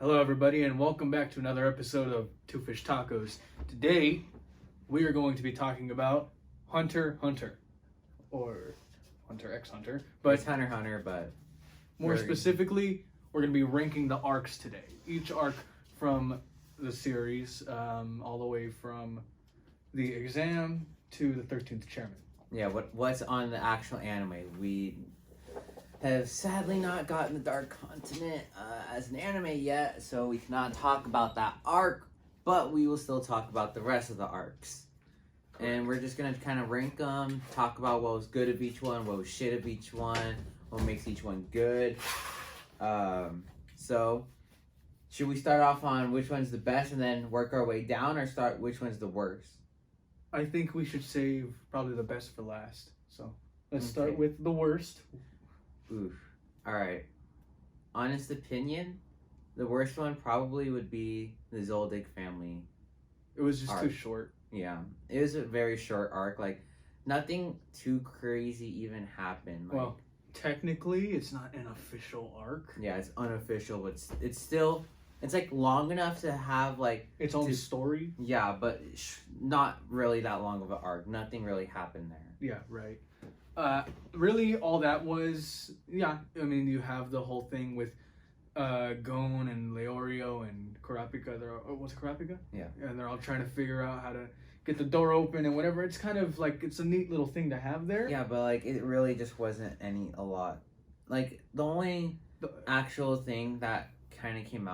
Hello, everybody, and welcome back to another episode of Two Fish Tacos. Today, we are going to be talking about Hunter, or HunterxHunter, but It's HunterxHunter, but more specifically, we're going to be ranking the arcs today. Each arc from the series, all the way from the exam to the 13th chairman. yeah, what's on the actual anime? We have sadly not gotten the Dark Continent as an anime yet, so we cannot talk about that arc, but we will still talk about the rest of the arcs. Correct. And we're just going to kind of rank them, talk about what was good of each one, what was shit of each one, what makes each one good. So, should we start off on which one's the best and then work our way down, or start which one's the worst? I think we should save probably the best for last. So, let's start with the worst. Oof. Alright. Honest opinion, the worst one probably would be the Zoldyck family. It was just arc. too short. Yeah. It was a very short arc. Like, nothing too crazy even happened. Like, Well, technically, it's not an official arc. yeah, it's unofficial, but it's still, it's like long enough to have like Its own story. Yeah, but not really that long of an arc. Nothing really happened there. Yeah, right. Really, all that was, yeah, I mean, you have the whole thing with Gon and Leorio and Kurapika. What's Kurapika? Yeah. And they're all trying to figure out how to get the door open and whatever. It's kind of like, it's a neat little thing to have there. Yeah, but like, it really just wasn't a lot. Like, the only actual thing that kind of came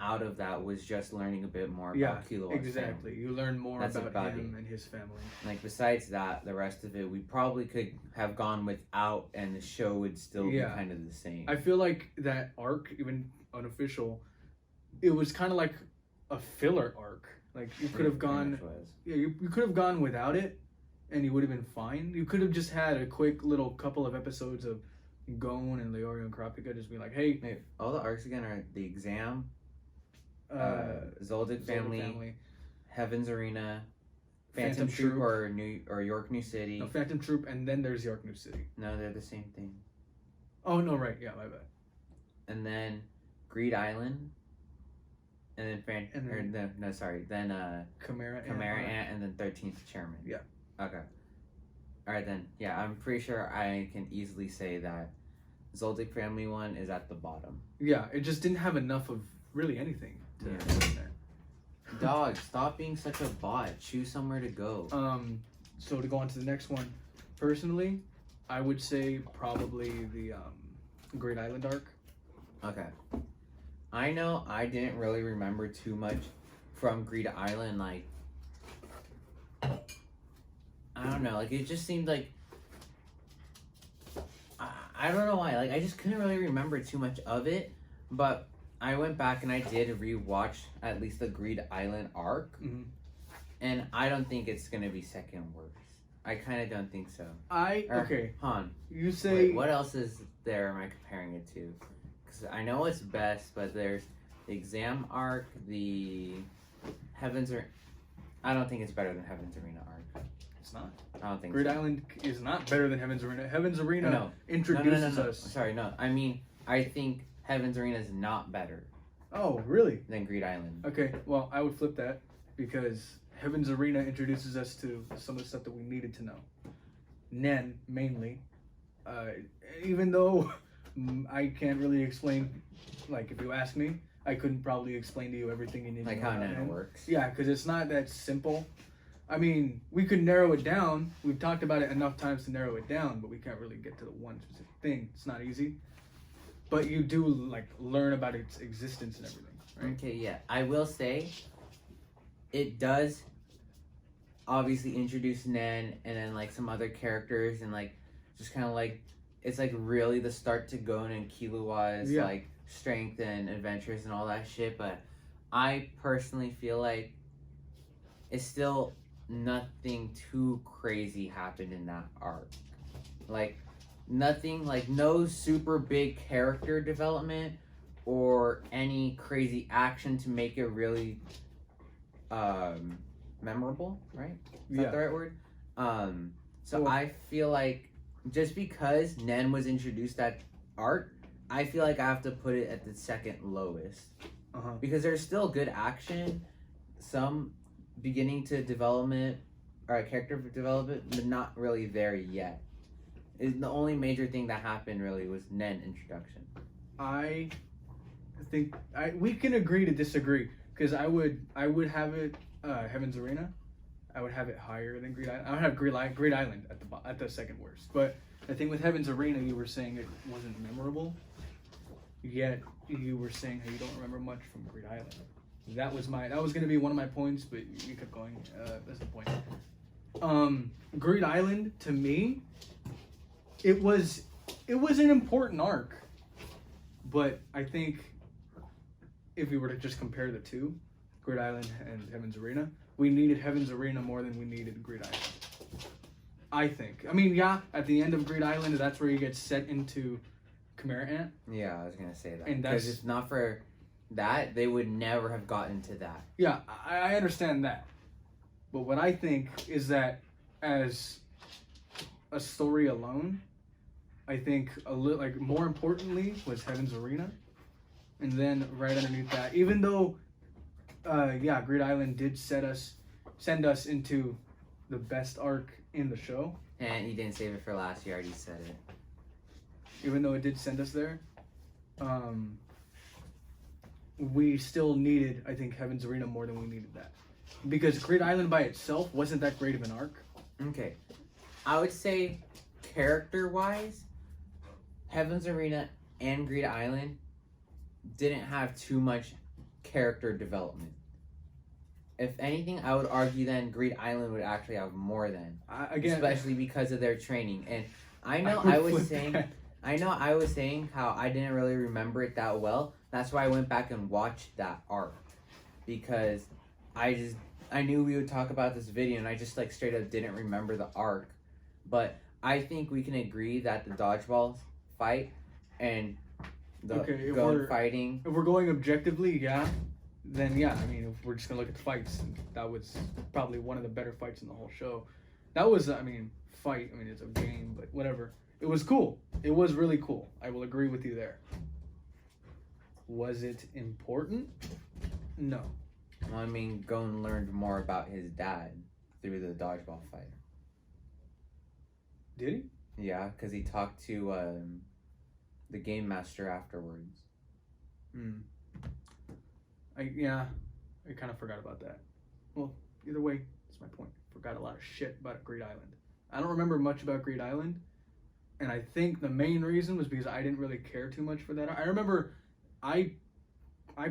out of that was just learning a bit more about Killua's exactly. family. You learn more about him it. and his family. Like, besides that, the rest of it we probably could have gone without, and the show would still be kind of the same. I feel like that arc, even unofficial, it was kind of like a filler arc. Like, you could have gone, you could have gone without it, and you would have been fine. You could have just had a quick little couple of episodes of Gon and Leorio and Kurapika just be like, hey, all the arcs again are the exam, Zoldyck family, Heaven's Arena, Phantom Troop or York New City. No, Phantom Troop, and then there's York New City. No, they're the same thing. Oh no, right, yeah, my bad. And then Greed Island, and then Chimera Ant, and then 13th Chairman. Yeah. Okay. All right then. Yeah, I'm pretty sure I can easily say that Zoldyck family one is at the bottom. Yeah, it just didn't have enough of really anything to put in there. Dog, stop being such a bot. Choose somewhere to go. So to go on to the next one, personally, I would say probably the Great Island arc. Okay. I know I didn't really remember too much from Greed Island. Like, I don't know. Like, it just seemed like I don't know why. Like, I just couldn't really remember too much of it. But I went back and I did rewatch at least the Greed Island arc, and I don't think it's gonna be second worst. I kind of don't think so. Okay. Han, you say. Wait, what else is there? Am I comparing it to? Because I know it's best, but there's the exam arc, the Heaven's Arena. I don't think it's better than Heaven's Arena arc. It's not. I don't think Great so. Island is not better than Heaven's Arena. Heaven's Arena introduces us. Sorry, no. I mean, I think Heaven's Arena is not better. Oh, really? Than Greed Island. Okay, well, I would flip that because Heaven's Arena introduces us to some of the stuff that we needed to know. Nen, mainly. Even though I can't really explain, like, if you ask me, I couldn't probably explain to you everything you need to know. Like how Nen works. Yeah, because it's not that simple. I mean, we could narrow it down. We've talked about it enough times to narrow it down, but we can't really get to the one specific thing. It's not easy. But you do, like, learn about its existence and everything, right? Okay, yeah. I will say, it does obviously introduce Nen and then, like, some other characters and, like, just kind of, like, it's, like, really the start to Gon and Killua's, like, strength and adventures and all that shit. But I personally feel like it's still nothing too crazy happened in that arc. Like, nothing, like, no super big character development or any crazy action to make it really memorable, right? Is that the right word? So I feel like just because Nen was introduced that arc I feel like I have to put it at the second lowest. Uh-huh. Because there's still good action, some beginning to development, or character development, but not really there yet. The only major thing that happened really was Nen introduction. I think we can agree to disagree, because I would have it Heaven's Arena. I would have it higher than Greed Island. I would have Greed Island at the second worst. But the thing with Heaven's Arena, you were saying it wasn't memorable. Yet you were saying how you don't remember much from Greed Island. That was going to be one of my points, but you kept going. That's the point. Greed Island, to me, it was an important arc, but I think if we were to just compare the two, Greed Island and Heaven's Arena, we needed Heaven's Arena more than we needed Greed Island. I think. I mean, yeah, at the end of Greed Island, that's where you get set into Chimera Ant. Yeah, I was gonna say that. And because if not for that, they would never have gotten to that. Yeah, I understand that. But what I think is that as a story alone, I think more importantly was Heaven's Arena. And then right underneath that, even though Greed Island did send us into the best arc in the show. And you didn't save it for last, you already said it. Even though it did send us there, we still needed, I think, Heaven's Arena more than we needed that. Because Greed Island by itself wasn't that great of an arc. Okay. I would say, character-wise, Heaven's Arena and Greed Island didn't have too much character development. If anything, I would argue then Greed Island would actually have more than. Especially because of their training. And I know I was saying how I didn't really remember it that well. That's why I went back and watched that arc. Because I knew we would talk about this video and I just straight up didn't remember the arc. But I think we can agree that the dodgeball fight and the fighting. If we're going objectively, yeah. Then yeah, I mean, if we're just gonna look at the fights, that was probably one of the better fights in the whole show. That was, I mean, it's a game, but whatever. It was cool. It was really cool. I will agree with you there. Was it important? No. Well, I mean, Gon learned more about his dad through the dodgeball fight. Did he? Yeah, because he talked to the game master afterwards. I kind of forgot about that. Well, either way, that's my point. Forgot a lot of shit about Greed Island. I don't remember much about Greed Island, and I think the main reason was because I didn't really care too much for that. I remember I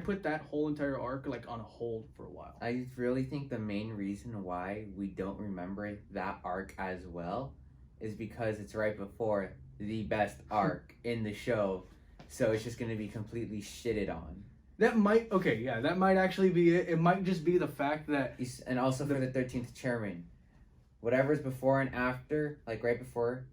put that whole entire arc on a hold for a while. I really think the main reason why we don't remember that arc as well is because it's right before the best arc in the show, so it's just going to be completely shitted on. That might actually be it. It might just be the fact that... And also for the 13th chairman. Whatever's before and after, right before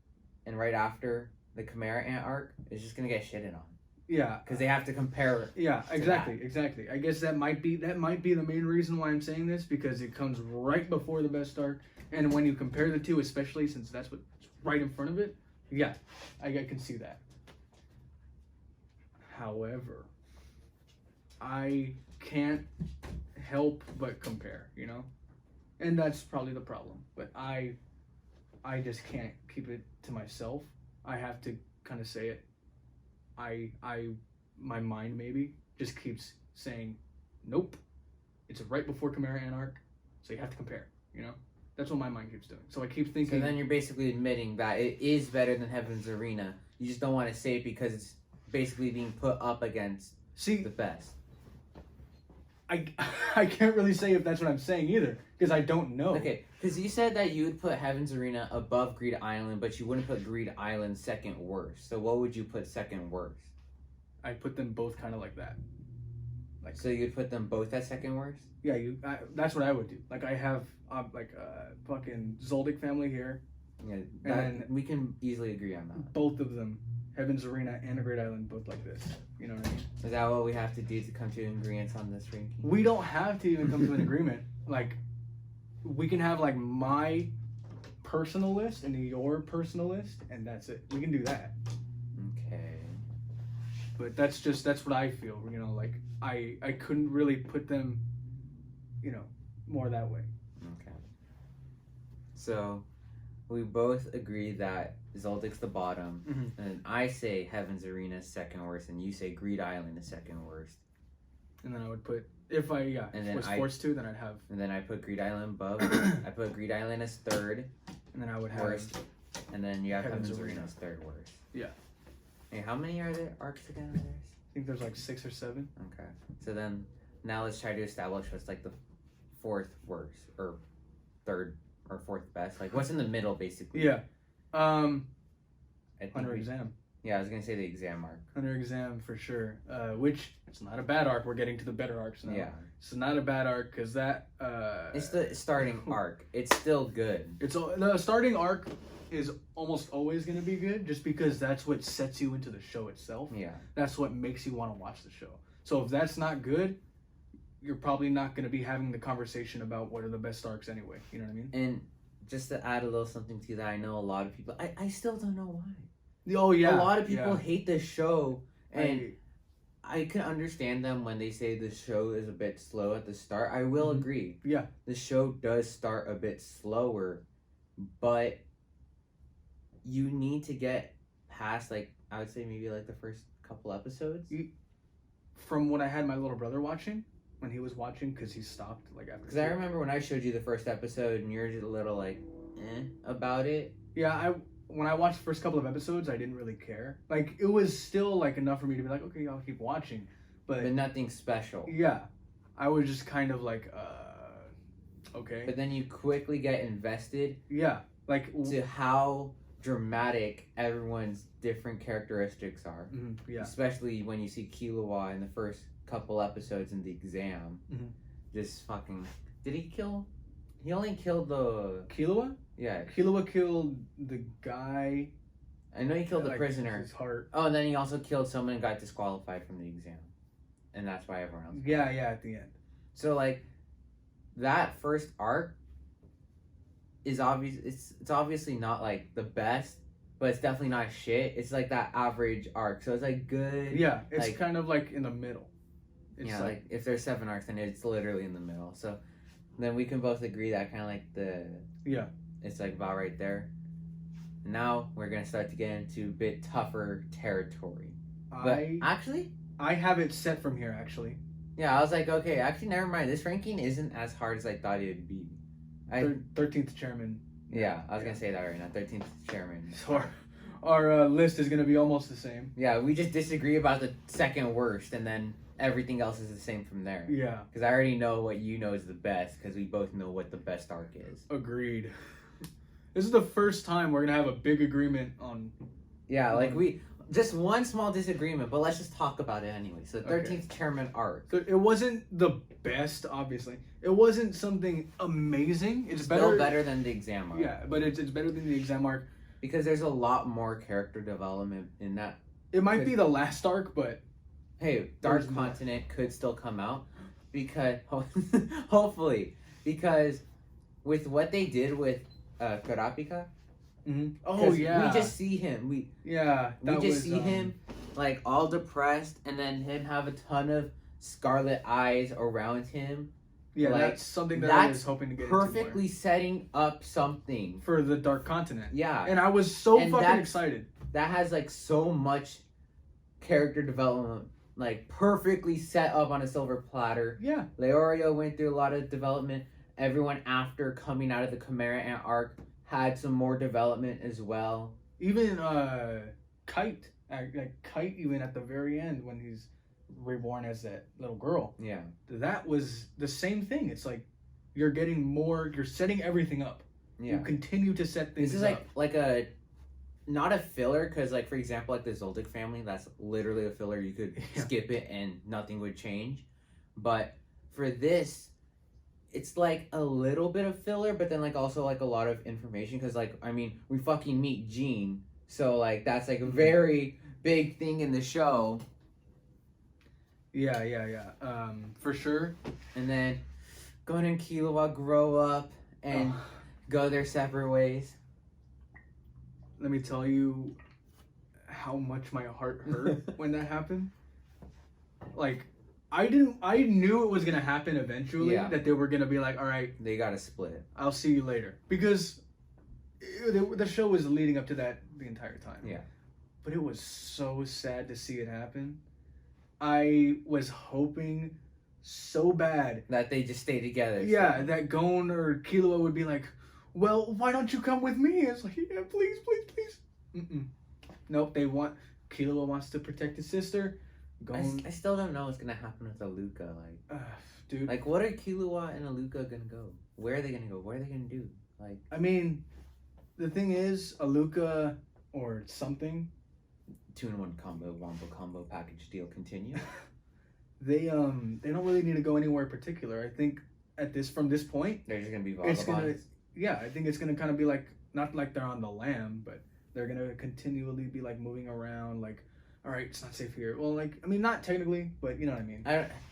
and right after the Chimera Ant arc, is just going to get shitted on. Yeah. Because they have to compare. Yeah, exactly. I guess that might be the main reason why I'm saying this, because it comes right before the best arc. And when you compare the two, especially since that's what's right in front of it, yeah, I can see that. However, I can't help but compare, and that's probably the problem. But I just can't keep it to myself. I have to kind of say it. My mind maybe just keeps saying, nope, it's right before Chimera Ant arc, so you have to compare. That's what my mind keeps doing. So I keep thinking. So then you're basically admitting that it is better than Heaven's Arena. You just don't want to say it because it's basically being put up against the best. I can't really say if that's what I'm saying either, because I don't know. Okay, because you said that you would put Heaven's Arena above Greed Island, but you wouldn't put Greed Island second worst. So what would you put second worst? I put them both kind of like that. So you'd put them both at second worst? Yeah, that's what I would do. I have fucking Zoldyck family here. Yeah, and we can easily agree on that. Both of them, Heaven's Arena and Great Island, both like this. You know what I mean? Is that what we have to do to come to agreements on this ranking? We don't have to even come to an agreement. We can have my personal list and your personal list, and that's it. We can do that. Okay. but that's what I feel. You know, like I couldn't really put them, you know, more that way. Okay. So, we both agree that Zoldyck's the bottom, and I say Heaven's Arena is second worst, and you say Greed Island is second worst. And then I would put, if I was forced to, then I'd have. And then I put Greed Island above. I put Greed Island as third. And then I would have worst. And then you have Heaven's Arena as third worst. Yeah. Hey, how many are there arcs again of theirs? I think there's like 6 or 7. Okay. So then, now let's try to establish what's like the fourth worst, or third, or fourth best. Like, what's in the middle, basically. Yeah. Hunter Exam. Yeah, I was gonna say the exam arc. Hunter Exam for sure. Which it's not a bad arc. We're getting to the better arcs now. Yeah. It's not a bad arc because that. It's the starting arc. It's still good. The starting arc is almost always going to be good, just because that's what sets you into the show itself. Yeah. That's what makes you want to watch the show. So if that's not good, you're probably not going to be having the conversation about what are the best arcs anyway. You know what I mean? And just to add a little something to that, I know a lot of people. I still don't know why. Oh yeah. A lot of people hate this show, and I can understand them when they say the show is a bit slow at the start. I will agree. Yeah. The show does start a bit slower, but you need to get past, like, I would say maybe like the first couple episodes. From when I had my little brother watching, when he was watching, because he stopped like after. Because I remember when I showed you the first episode and you're just a little like, about it. Yeah, when I watched the first couple of episodes, I didn't really care. Like, it was still like enough for me to be like, okay, I'll keep watching, but nothing special. Yeah, I was just kind of like, okay. But then you quickly get invested. Yeah, like to how dramatic everyone's different characteristics are. Yeah. Especially when you see Killua in the first couple episodes in the exam. Just fucking... Did he kill... He only killed the... Killua? Yeah. Killua killed the guy... I know he killed the prisoner. His heart. Oh, and then he also killed someone and got disqualified from the exam. And that's why everyone else... Yeah, at the end. So, like, that first arc is obvious. It's obviously not like the best, but it's definitely not shit. It's like that average arc, so it's like good. Yeah, it's like, kind of like in the middle. It's like if there's 7 arcs, then it's literally in the middle. So then we can both agree that kind of like it's like about right there. Now we're gonna start to get into a bit tougher territory. But actually, I have it set from here. Actually, yeah, I was like, okay, actually, never mind. This ranking isn't as hard as I thought it would be. 13th chairman. Yeah, I was gonna say that right now. 13th chairman. So our list is gonna be almost the same. Yeah, we just disagree about the second worst, and then everything else is the same from there. Yeah. Because I already know what you know is the best, because we both know what the best arc is. Agreed. This is the first time we're gonna have a big agreement on. Yeah, like just one small disagreement, but let's just talk about it anyway. So 13th chairman arc. So it wasn't the best, obviously. It wasn't something amazing. It's still better than the exam arc. Yeah, but it's better than the exam arc. Because there's a lot more character development in that. It might be the last arc, but... Hey, Dark Continent could still come out. Because... hopefully. Because with what they did with Kurapika... Oh yeah, we just see him. We just see him like all depressed, and then him have a ton of scarlet eyes around him. Yeah, like, that's something that I was hoping to get perfectly into setting up something for the Dark Continent. Yeah, and I was so fucking excited. That has like so much character development, like perfectly set up on a silver platter. Yeah, Leorio went through a lot of development. Everyone after coming out of the Chimera Ant arc had some more development as well. Even Kite, Kite, even at the very end when he's reborn as that little girl. Yeah, that was the same thing. It's like you're getting more. You're setting everything up. Yeah, you continue to set things. This is like a not a filler, because like for example, like the Zoldyck family, that's literally a filler. You could skip it and nothing would change. But for this, it's like a little bit of filler, but then like also like a lot of information, because like I mean we fucking meet Jean, so like that's like a very big thing in the show. Yeah. For sure. And then Gon and Killua grow up and go their separate ways. Let me tell you how much my heart hurt when that happened. Like, I knew it was gonna happen eventually. Yeah. That they were gonna be like, all right, They gotta split. I'll see you later, because the show was leading up to that the entire time. Yeah. But it was so sad to see it happen. I was hoping so bad that they just stay together. Yeah, so. that Gon or Killua would be like, well, why don't you come with me? It's like, yeah, please. Mm-mm. Nope, Killua wants to protect his sister. Gon... I still don't know what's gonna happen with Aluka. Like, dude. Like, what are Killua and Aluka gonna go? Where are they gonna go? What are they gonna do? Like, I mean, the thing is, Aluka or something. 2-in-1 combo, wombo combo package deal continue. They don't really need to go anywhere particular. I think from this point, they're just gonna be vagabonds. I think it's gonna kind of be like, not like they're on the lam, but they're gonna continually be like moving around. Like, all right, it's not safe here. Well, like, I mean, not technically, but you know what I mean.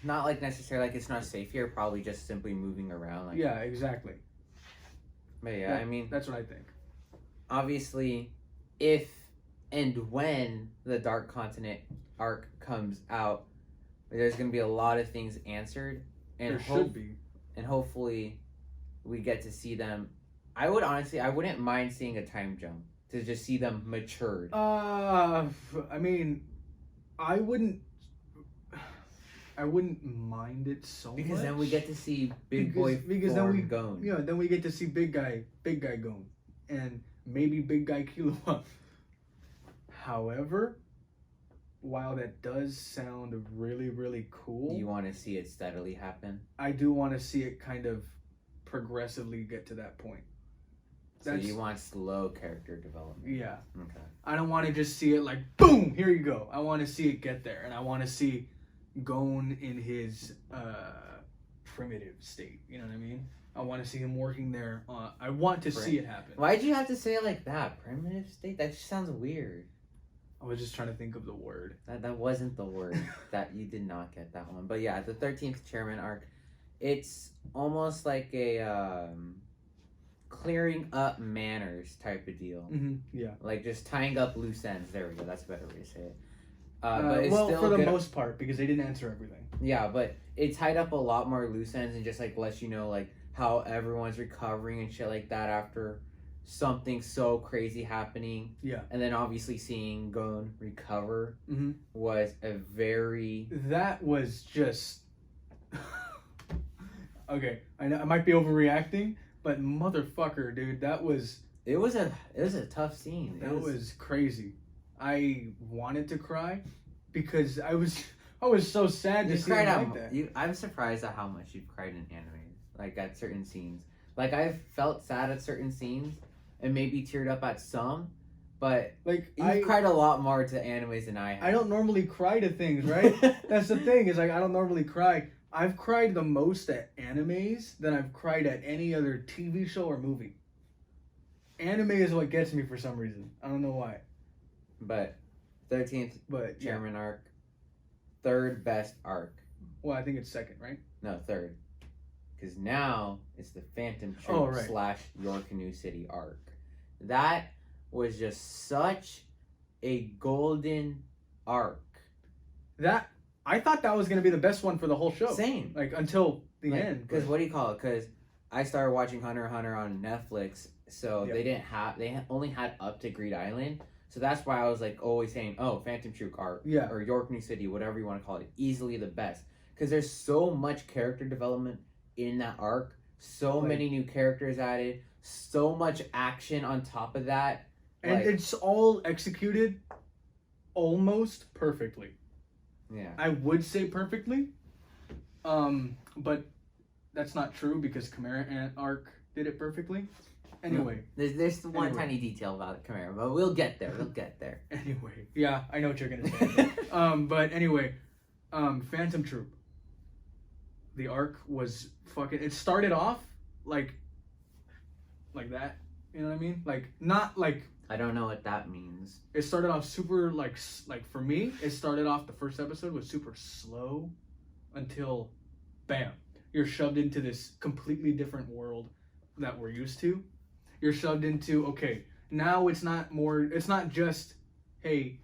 Not like necessarily like it's not safe here. Probably just simply moving around. Like, yeah, exactly. But yeah, I mean, that's what I think. Obviously, if and when the Dark Continent arc comes out, there's going to be a lot of things answered, and there should be, and hopefully we get to see them. I wouldn't mind seeing a time jump to just see them matured. I mean, I wouldn't mind it so because much. Then we get to see big boy Gon. Yeah, then we get to see big guy Gon, and maybe big guy Killua. However, while that does sound really, really cool, you want to see it steadily happen? I do want to see it kind of progressively get to that point. So you want slow character development? Yeah. Okay. I don't want to just see it like, boom, here you go. I want to see it get there, and I want to see Gon in his primitive state. You know what I mean? I want to see him working there. I want to see it happen. Why'd you have to say it like that? Primitive state? That just sounds weird. I was just trying to think of the word. That wasn't the word. That you did not get that one. But yeah, the 13th Chairman arc, it's almost like a clearing up manners type of deal. Mm-hmm. Yeah. Like just tying up loose ends. There we go. That's a better way to say it. But it's still for the most part, because they didn't answer everything. Yeah, but it tied up a lot more loose ends and just like lets you know like how everyone's recovering and shit like that after something so crazy happening. Yeah. And then obviously seeing Gon recover was a very... That was just... Okay, I know I might be overreacting, but motherfucker, dude, that was... It was a tough scene. That was crazy. I wanted to cry because I was so sad to see him like that. I'm surprised at how much you've cried in anime, like at certain scenes. Like I've felt sad at certain scenes and maybe teared up at some, but like you've cried a lot more to animes than I have. I don't normally cry to things, right? That's the thing, is like I don't normally cry. I've cried the most at animes than I've cried at any other TV show or movie. Anime is what gets me for some reason. I don't know why. But 13th Chairman arc, third best arc. Well, I think it's second, right? No, third. Because now it's the Phantom Troop / Your Canoe City arc. That was just such a golden arc. I thought that was going to be the best one for the whole show. Same. Like, until the end. Because what do you call it? Because I started watching Hunter x Hunter on Netflix, so they only had up to Greed Island. So that's why I was like always saying, oh, Phantom Troop arc or York New City, whatever you want to call it, easily the best. Because there's so much character development in that arc, so many new characters added, so much action on top of that. And it's all executed almost perfectly. Yeah. I would say perfectly. But that's not true because Chimera arc did it perfectly. Anyway. There's one tiny detail about Chimera, but we'll get there. Anyway. Yeah, I know what you're going to say. But anyway, Phantom Troop. The arc was fucking... It started off like that. You know what I mean? Like, not like... I don't know what that means. It started off super, like for me, it started off, the first episode was super slow until, bam, you're shoved into this completely different world that we're used to. You're shoved into, okay, now it's not just, hey,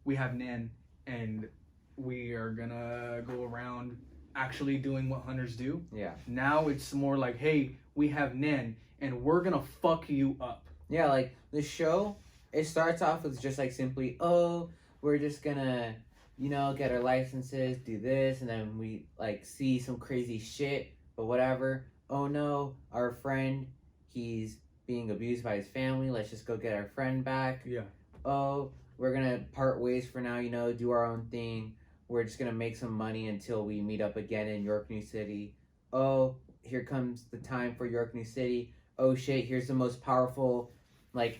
we have Nan, and we are gonna go around actually doing what hunters do. Yeah. Now it's more like, hey, we have Nan, and we're gonna fuck you up. Yeah, like the show, it starts off with just like simply, oh, we're just gonna, get our licenses, do this, and then we like see some crazy shit, but whatever. Oh no, our friend, he's being abused by his family. Let's just go get our friend back. Yeah. Oh, we're gonna part ways for now, do our own thing. We're just gonna make some money until we meet up again in York New City. Oh, here comes the time for York New City. Oh shit, here's the most powerful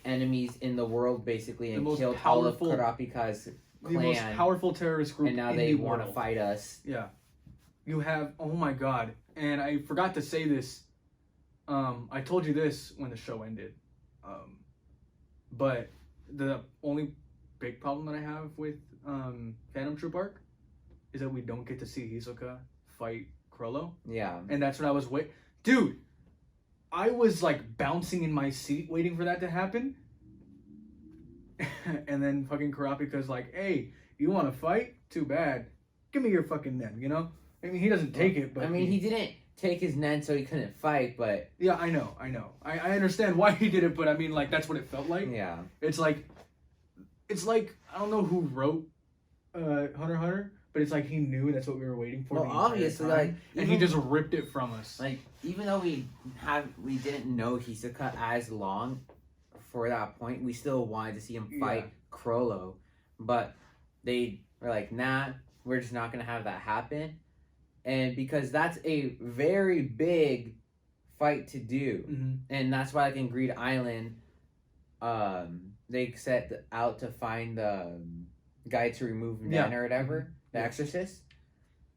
enemies in the world basically, and killed all of Kurapika's clan. The most powerful terrorist group and now in they the want to world. fight us. Yeah. You have, oh my god, and I forgot to say this. I told you this when the show ended. But the only big problem that I have with Phantom Troop arc is that we don't get to see Hisoka fight Chrollo. Yeah. And that's what I was Dude, I was bouncing in my seat waiting for that to happen. And then fucking Kurapika's like, hey, you want to fight? Too bad. Give me your fucking Nen, I mean, he doesn't take it, but... I mean, he didn't take his Nen so he couldn't fight, but... Yeah, I know. I understand why he did it, but I mean, that's what it felt like. Yeah. It's like, I don't know who wrote Hunter x Hunter, but it's like he knew that's what we were waiting for. Well, obviously, and he just ripped it from us. Even though we didn't know Hisoka as long for that point, we still wanted to see him fight Chrollo, but they were like, nah, we're just not gonna have that happen, and because that's a very big fight to do, and that's why in Greed Island, they set out to find the guy to remove Nen or whatever, the Exorcist.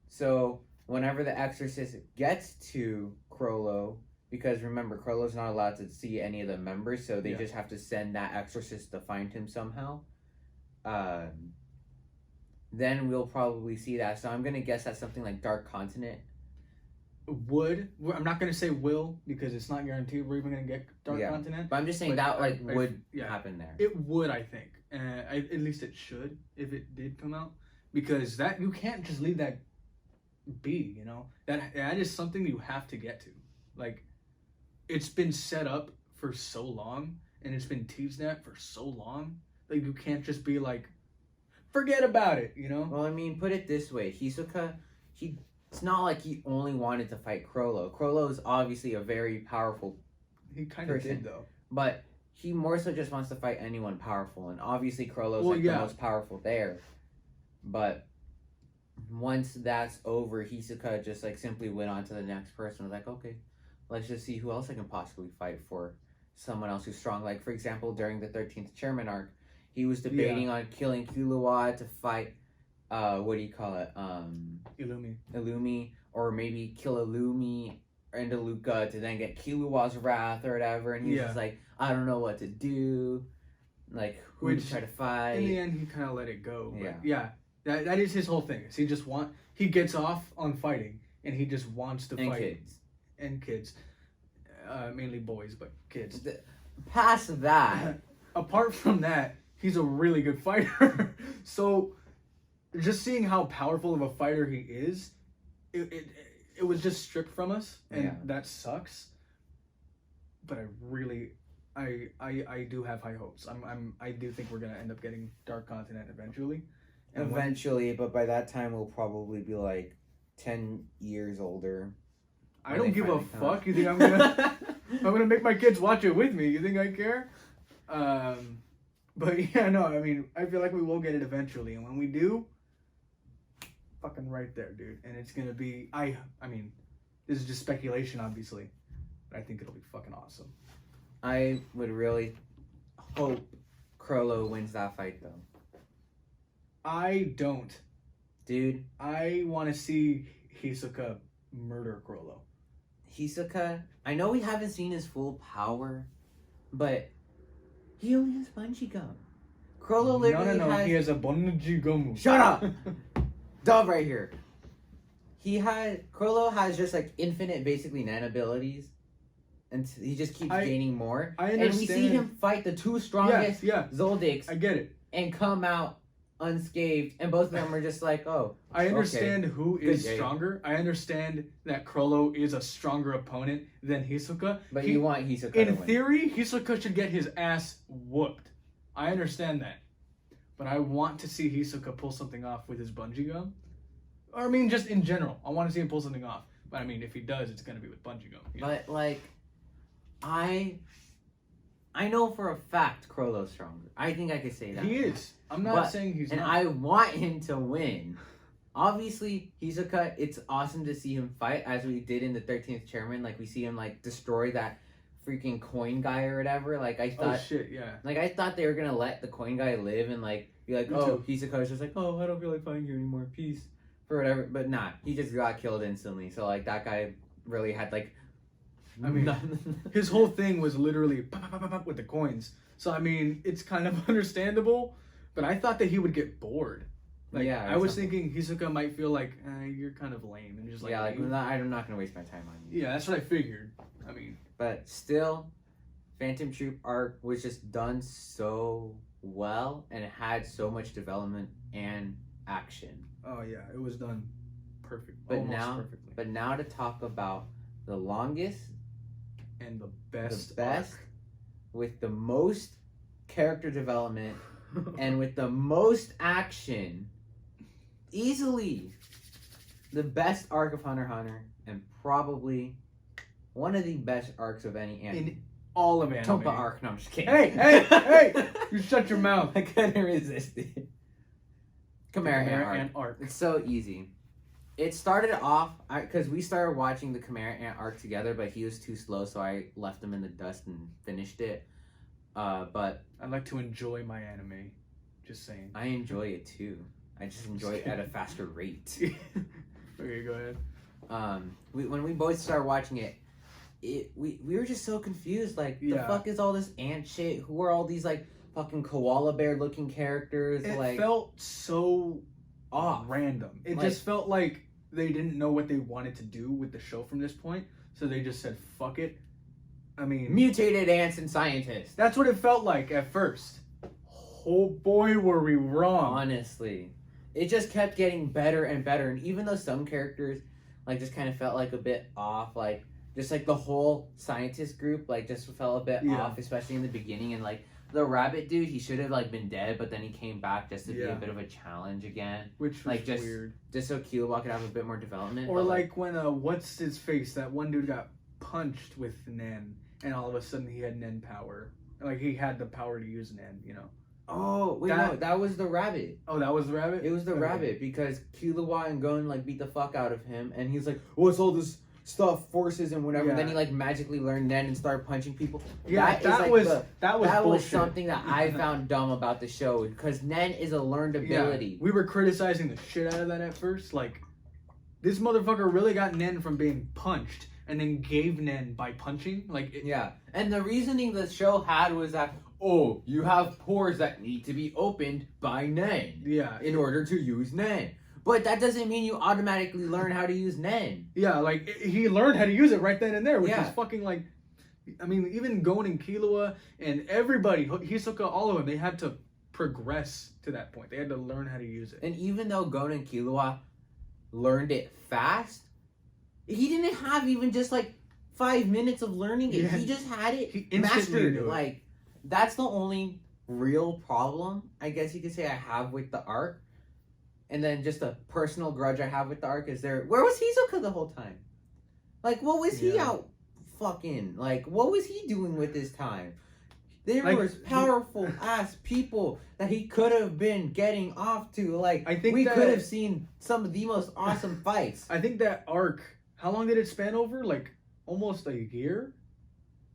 So whenever the Exorcist gets to Chrollo, because remember, Chrollo's not allowed to see any of the members, so they just have to send that Exorcist to find him somehow. Then we'll probably see that. So I'm gonna guess that's something like Dark Continent. I'm not gonna say will, because it's not guaranteed we're even gonna get Dark Continent. But I'm just saying would happen there. It would, I think. At least it should, if it did come out, because that you can't just leave that be. That is something you have to get to. It's been set up for so long, and it's been teased at for so long. You can't just be forget about it. Well, I mean, put it this way: Hisoka, it's not like he only wanted to fight Chrollo. Chrollo is obviously a very powerful He kind of did, though. But he more so just wants to fight anyone powerful. And obviously Chrollo's the most powerful there. But once that's over, Hisoka just simply went on to the next person. Was like, okay, let's just see who else I can possibly fight for. Someone else who's strong. For example, during the 13th Chairman arc, he was debating on killing Killua to fight what do you call it? Illumi, or maybe kill Illumi and Deluca to then get Killua's wrath or whatever, and he's just like, I don't know what to do, who to try to fight. In the end, he kind of let it go. That is his whole thing. He gets off on fighting, and he just wants to fight. Kids. Mainly boys, but kids. Past that, apart from that, he's a really good fighter. So just seeing how powerful of a fighter he is, it was just stripped from us, and that sucks. But I do have high hopes. I do think we're gonna end up getting Dark Continent eventually. But by that time we'll probably be 10 years older. I don't give a fuck. You think I'm gonna make my kids watch it with me? You think I care? But yeah, no. I mean, I feel like we will get it eventually, and when we do, fucking right there, dude. And it's gonna be. I mean, this is just speculation, obviously, but I think it'll be fucking awesome. I would really hope Chrollo wins that fight, though. I don't. Dude. I want to see Hisoka murder Chrollo. Hisoka, I know we haven't seen his full power, but he only has bungee gum. Chrollo literally has... he has a bungee gum. Shut up! Dub right here. Chrollo has just infinite, basically, Nen abilities. And he just keeps gaining more. I understand. And we see him fight the two strongest Zoldycks. I get it. And come out unscathed, and both of them are just like, oh. I understand who is Good day. stronger. I understand that Krollo is a stronger opponent than Hisoka. But you want Hisoka to In win. theory, Hisoka should get his ass whooped. I understand that. But I want to see Hisoka pull something off with his bungee gum. Or, I mean, just in general. I want to see him pull something off. But, I mean, if he does, it's going to be with bungee gum. You know? But, like, I know for a fact Krollo's stronger. I think I could say that. He is. I'm not saying he's and not. I want him to win. Obviously, Hisoka, it's awesome to see him fight, as we did in the 13th Chairman. Like, we see him, like, destroy that freaking coin guy or whatever. Like, I thought... Oh, shit, yeah. Like, I thought they were gonna let the coin guy live and, like, be like, Me oh, too. Hisoka's just like, oh, I don't feel like fighting you anymore. Peace. For whatever. But nah, he just got killed instantly. So, like, that guy really had, like... I mean, his whole thing was literally pop, pop, pop, pop with the coins. So, I mean, it's kind of understandable. But I thought that he would get bored. Like, yeah, I was thinking Hisoka might feel like, you're kind of lame. And just like, yeah, like, I'm not gonna waste my time on you. Yeah, that's what I figured. I mean... But still, Phantom Troop arc was just done so well, and it had so much development and action. Oh, yeah, it was done perfect. But Almost now, perfectly. but now to talk about the longest, And the best. arc. With the most character development, and with the most action, easily the best arc of Hunter x Hunter, and probably one of the best arcs of any anime. In all of anime. Tompa arc. No, I'm just kidding. Hey! You shut your mouth. I couldn't resist it. Chimera Ant Ant arc. arc. It's so easy. It started off because we started watching the Chimera Ant arc together, but he was too slow, so I left him in the dust and finished it. But I like to enjoy my anime. Just saying. I enjoy it too. I just enjoy it at a faster rate. Okay, go ahead. When we both started watching it, we were just so confused. Like, the Yeah. fuck is all this ant shit? Who are all these like fucking koala bear looking characters? It like, felt so off. random. It Like- just felt like they didn't know what they wanted to do with the show from this point, so they just said, fuck it. I mean... Mutated ants and scientists. That's what it felt like at first. Oh boy, were we wrong. Honestly, it just kept getting better and better. And even though some characters like just kind of felt like a bit off, like just like the whole scientist group like just felt a bit Yeah. off, especially in the beginning. And like the rabbit dude, he should have like been dead, but then he came back just to be Yeah. a bit of a challenge again, Which was like, just weird. just so Killua could have a bit more development. Or but, like when, what's his face? That one dude got punched with Nen, and all of a sudden he had Nen power. Like he had the power to use Nen, you know. oh wait, no, that was the rabbit. Oh, that was the rabbit? It was the Okay. rabbit because Killua and Gon like beat the fuck out of him, and he's like, "What's all this stuff, forces and whatever?" Yeah. Then he like magically learned Nen and started punching people. Yeah, is, that like, was the- that was that bullshit. was something that I found dumb about the show because Nen is a learned ability. Yeah, we were criticizing the shit out of that at first. Like, this motherfucker really got Nen from being punched and then gave Nen by punching. Like, Yeah, and the reasoning the show had was that, oh, you have pores that need to be opened by Nen yeah, in order to use Nen. But that doesn't mean you automatically learn how to use Nen. yeah. Like he learned how to use it right then and there, which Yeah. is fucking like. I mean, even Gon and Killua and everybody, Hisoka, all of them, they had to progress to that point. They had to learn how to use it. And even though Gon and Killua learned it fast, he didn't have even just like 5 minutes of learning it. Yeah. He just had it He instantly mastered. knew it. Like, that's the only real problem, I guess you could say, I have with the arc. And then just a personal grudge I have with the arc is where was Hisoka the whole time? Like, what was he Yeah. out fucking? Like, what was he doing with his time? There Like, was powerful ass people that he could have been getting off to. Like, I think we that- could have seen some of the most awesome fights. I think that arc, how long did it span over? Like almost a year?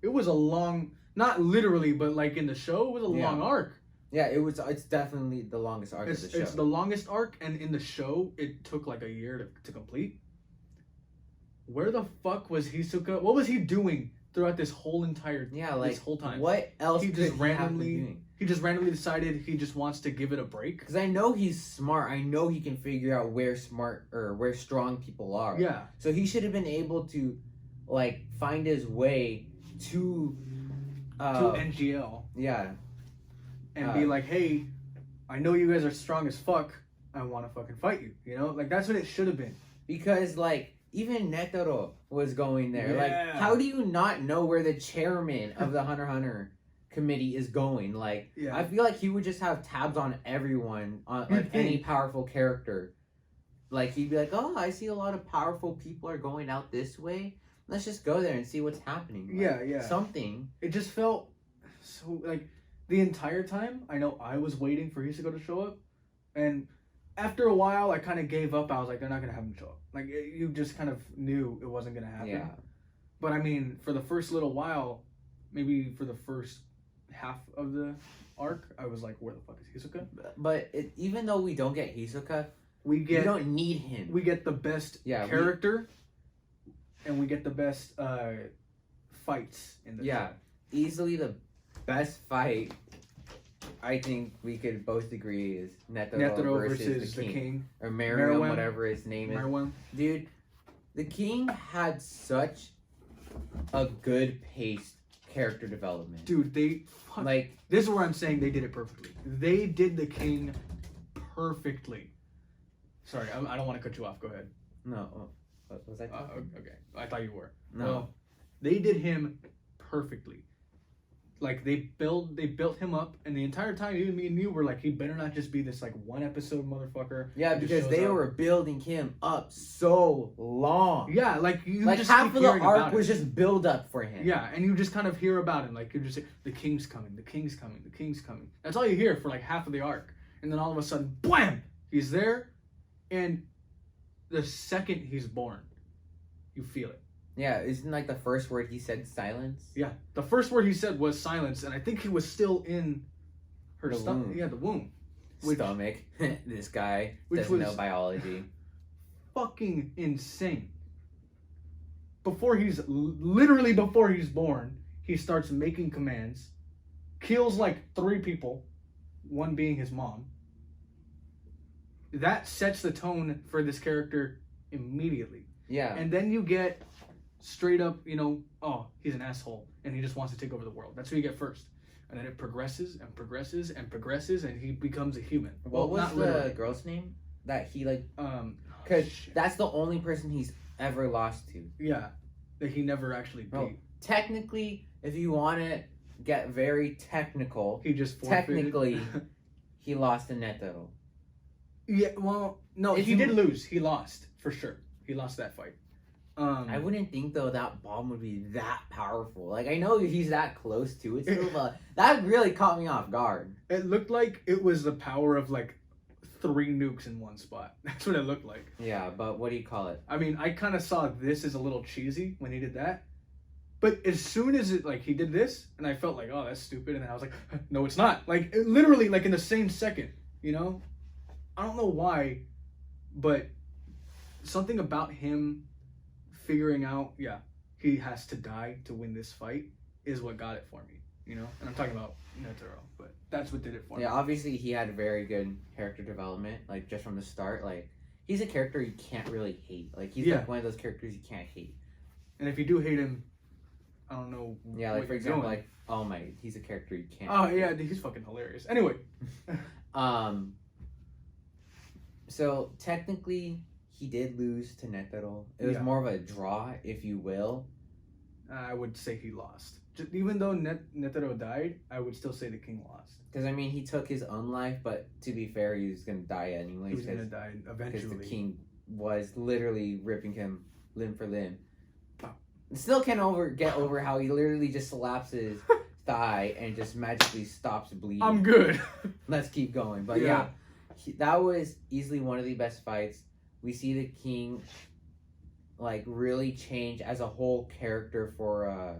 It was a long, not literally, but like in the show, it was a Yeah. long arc. Yeah, it's definitely the longest arc of the show. It's the longest arc, and in the show, it took like a year to complete. Where the fuck was Hisoka? What was he doing throughout this whole entire yeah, like, this whole time? what else He could just he have been randomly- doing? He just randomly decided he just wants to give it a break. Because I know he's smart. I know he can figure out where strong people are. Yeah, So he should have been able to, like, find his way to to NGL yeah, and be like, hey, I know you guys are strong as fuck. I want to fucking fight you. You know, like that's what it should have been. Because like even Netero was going there. Yeah. Like, how do you not know where the chairman of the Hunter committee is going? Like, Yeah. I feel like he would just have tabs on everyone, on like any powerful character. Like, he'd be like, "Oh, I see a lot of powerful people are going out this way. Let's just go there and see what's happening." Like, Yeah. something. It just felt so like the entire time. I know I was waiting for Hisoka to show up, and after a while, I kind of gave up. I was like, they're not gonna have him show up. Like you just kind of knew it wasn't gonna happen. Yeah. But I mean, for the first little while, maybe for the first half of the arc, I was like, where the fuck is Hisoka? But even though we don't get Hisoka, We we don't need him. we get the best character, and we get the best fights in the show. Easily the best fight. I think we could both agree is Netero versus the king. Or Meruem, Meruem. whatever his name is. Meruem. Dude, the king had such a good paced character development. Dude, like, this is where I'm saying they did it perfectly. They did the king perfectly. Sorry, I don't want to cut you off. Go ahead. no, what was I talking? Okay, I thought you were. No. Well, they did him perfectly. Like they built him up, and the entire time, even me and you were like, he better not just be this like one episode motherfucker. Yeah, because they were building him up so long. Yeah, like you like just half keep of the hearing arc about was it. just build up for him. Yeah, and you just kind of hear about him, like you just say, the king's coming, the king's coming, the king's coming. That's all you hear for like half of the arc, and then all of a sudden, blam, he's there, and the second he's born, you feel it. Yeah, isn't like the first word he said silence? Yeah, the first word he said was silence, and I think he was still in her stomach. womb. Yeah, the womb. Stomach. This guy Which doesn't know was- biology. Fucking insane. Literally before he's born, he starts making commands, kills like 3 people, one being his mom. That sets the tone for this character immediately. Yeah. And then you get straight up, oh, he's an asshole and he just wants to take over the world. That's what you get first. And then it progresses and progresses and progresses and he becomes a human. What was not the literally. girl's name? That he like... Because that's the only person he's ever lost to. Yeah, that he never actually beat. Well, technically, if you want to get very technical, He just forfeited. technically, he lost to Netero. Yeah, well, no, If he you- did lose. He lost, for sure. He lost that fight. I wouldn't think, though, that bomb would be that powerful. Like, I know he's that close to it still, but that really caught me off guard. It looked like it was the power of, like, 3 nukes in one spot. That's what it looked like. Yeah, but what do you call it? I mean, I kind of saw this as a little cheesy when he did that. But as soon as he did this, and I felt like, oh, that's stupid. And then I was like, no, it's not. Like, literally, like, in the same second, I don't know why, but something about him figuring out, he has to die to win this fight is what got it for me, And I'm talking about Netero, but that's what did it for me. Yeah, obviously he had very good character development, like just from the start. Like, he's a character you can't really hate. Like, he's like one of those characters you can't hate. And if you do hate him, I don't know. Yeah, like for example, like All Might, he's a character you can't. Oh hate. yeah, dude, he's fucking hilarious. Anyway. So technically, he did lose to Netero. It was more of a draw, if you will. I would say he lost. Even though Netero died, I would still say the king lost. Because, I mean, he took his own life, but to be fair, he was going to die anyways. He was going to die eventually. Because the king was literally ripping him limb for limb. Oh. Still can't get over how he literally just slaps his thigh and just magically stops bleeding. I'm good. Let's keep going. But yeah, that was easily one of the best fights. We see the king like really change as a whole character for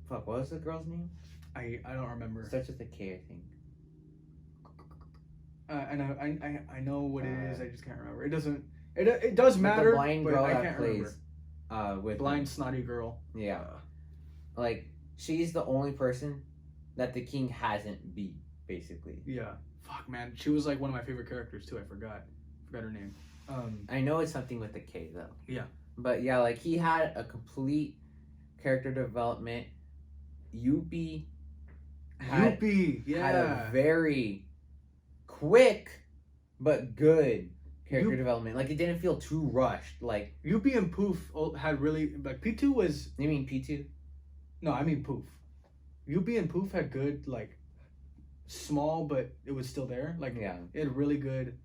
what was the girl's name? I don't remember. Starts with a K, I think. I know what it is. I just can't remember. It doesn't. It does matter. The blind girl I that can't plays remember. with blind snotty girl. Yeah, like she's the only person that the king hasn't beat, basically. Yeah. Fuck, man. She was like one of my favorite characters too. I forgot her name. I know it's something with a K though. Yeah. But yeah, like he had a complete character development. Yuppie had a very quick but good character development. Like, it didn't feel too rushed. Like, Yuppie and Poof had really, like, P2 was... You mean P2? No, I mean Poof. Yuppie and Poof had good, like, small, but it was still there. Like, yeah, it had really good...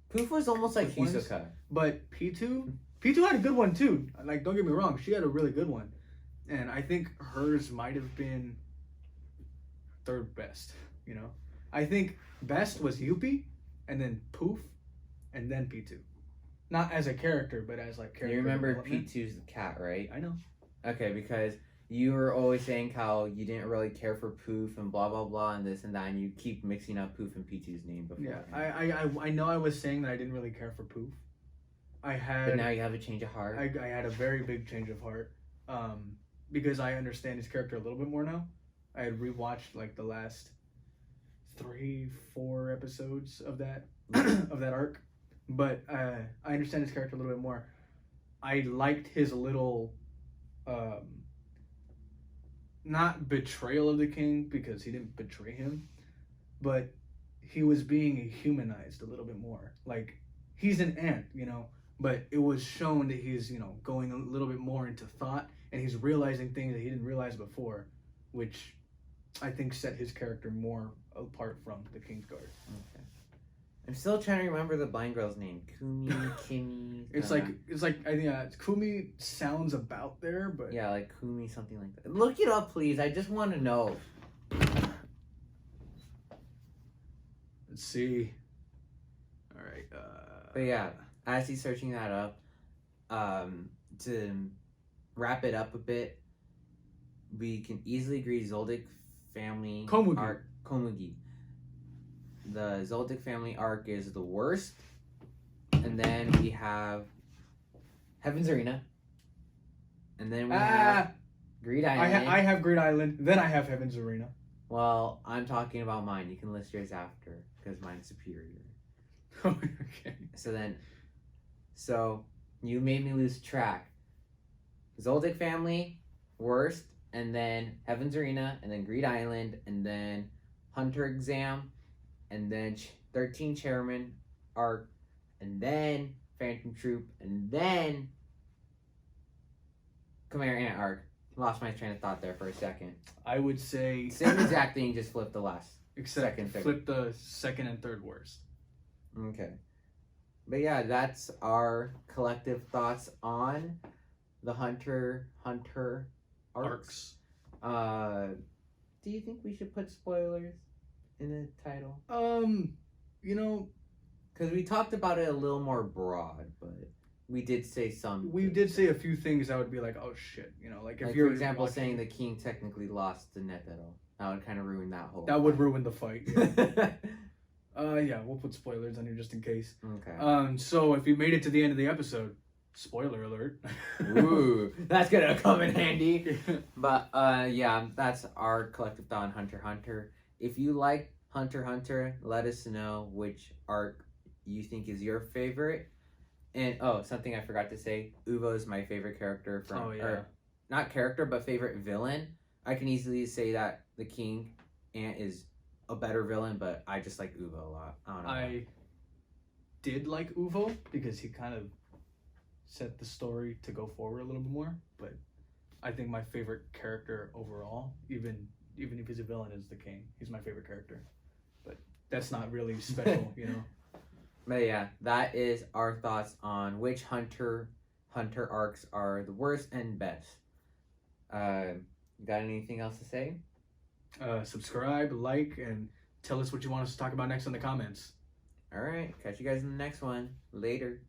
Poof was almost like Hisoka. But P2 had a good one, too. Like, don't get me wrong, she had a really good one. And I think hers might have been third best, you know? I think best was Yuppie, and then Poof, and then P2. Not as a character, but as, like, character. You remember P2's the cat, right? I know. Okay, because you were always saying how you didn't really care for Poof and blah, blah, blah, and this and that, and you keep mixing up Poof and P2's name before. Yeah, I know I was saying that I didn't really care for Poof. But now you have a change of heart. I had a very big change of heart. Because I understand his character a little bit more now. I had rewatched, like, the last 3-4 episodes of that of that arc. But I understand his character a little bit more. I liked his little not betrayal of the king, because he didn't betray him, but he was being humanized a little bit more. Like, he's an ant, you know, but it was shown that he's, you know, going a little bit more into thought, and he's realizing things that he didn't realize before, which I think set his character more apart from the Kingsguard. Okay. I'm still trying to remember the blind girl's name. Kumi, Kimi. It's like I think Kumi sounds about there, but yeah, like Kumi, something like that. Look it up, please. I just want to know. Let's see. All right. But yeah, as he's searching that up, to wrap it up a bit, we can easily agree Zoldyck family arc, Komugi. The Zoldyck family arc is the worst, and then we have Heaven's Arena, and then we have Greed Island. I have Greed Island, then I have Heaven's Arena. Well, I'm talking about mine. You can list yours after, because mine's superior. Okay. So you made me lose track. Zoldyck family, worst, and then Heaven's Arena, and then Greed Island, and then Hunter Exam, and then 13 Chairman arc, and then Phantom Troop, and then Chimera Ant arc. Lost my train of thought there for a second. I would say same exact thing, just flip the last. Except flip the second and third worst. Okay. But yeah, that's our collective thoughts on the Hunter arcs. Do you think we should put spoilers in the title? You know, because we talked about it a little more broad, but we did say some. We did say a few things that would be like, oh shit, you know, like if like you're, for example, saying the king technically lost to Netero. That would kind of ruin that whole. That would ruin the fight. Yeah. Yeah, we'll put spoilers on here just in case. Okay. So if you made it to the end of the episode, spoiler alert. Ooh, that's gonna come in handy. But yeah, that's our collective thought on Hunter x Hunter. If you like Hunter x Hunter, let us know which arc you think is your favorite. And something I forgot to say, Uvo is my favorite character from. Oh yeah. Or, not character, but favorite villain. I can easily say that the King Ant is a better villain, but I just like Uvo a lot. I don't know. I did like Uvo because he kind of set the story to go forward a little bit more, but I think my favorite character overall, even if he's a villain, is the King. He's my favorite character, but that's not really special, you know. But yeah, that is our thoughts on which Hunter arcs are the worst and best. Got anything else to say? Subscribe, like, and tell us what you want us to talk about next in the comments. All right, catch you guys in the next one. Later.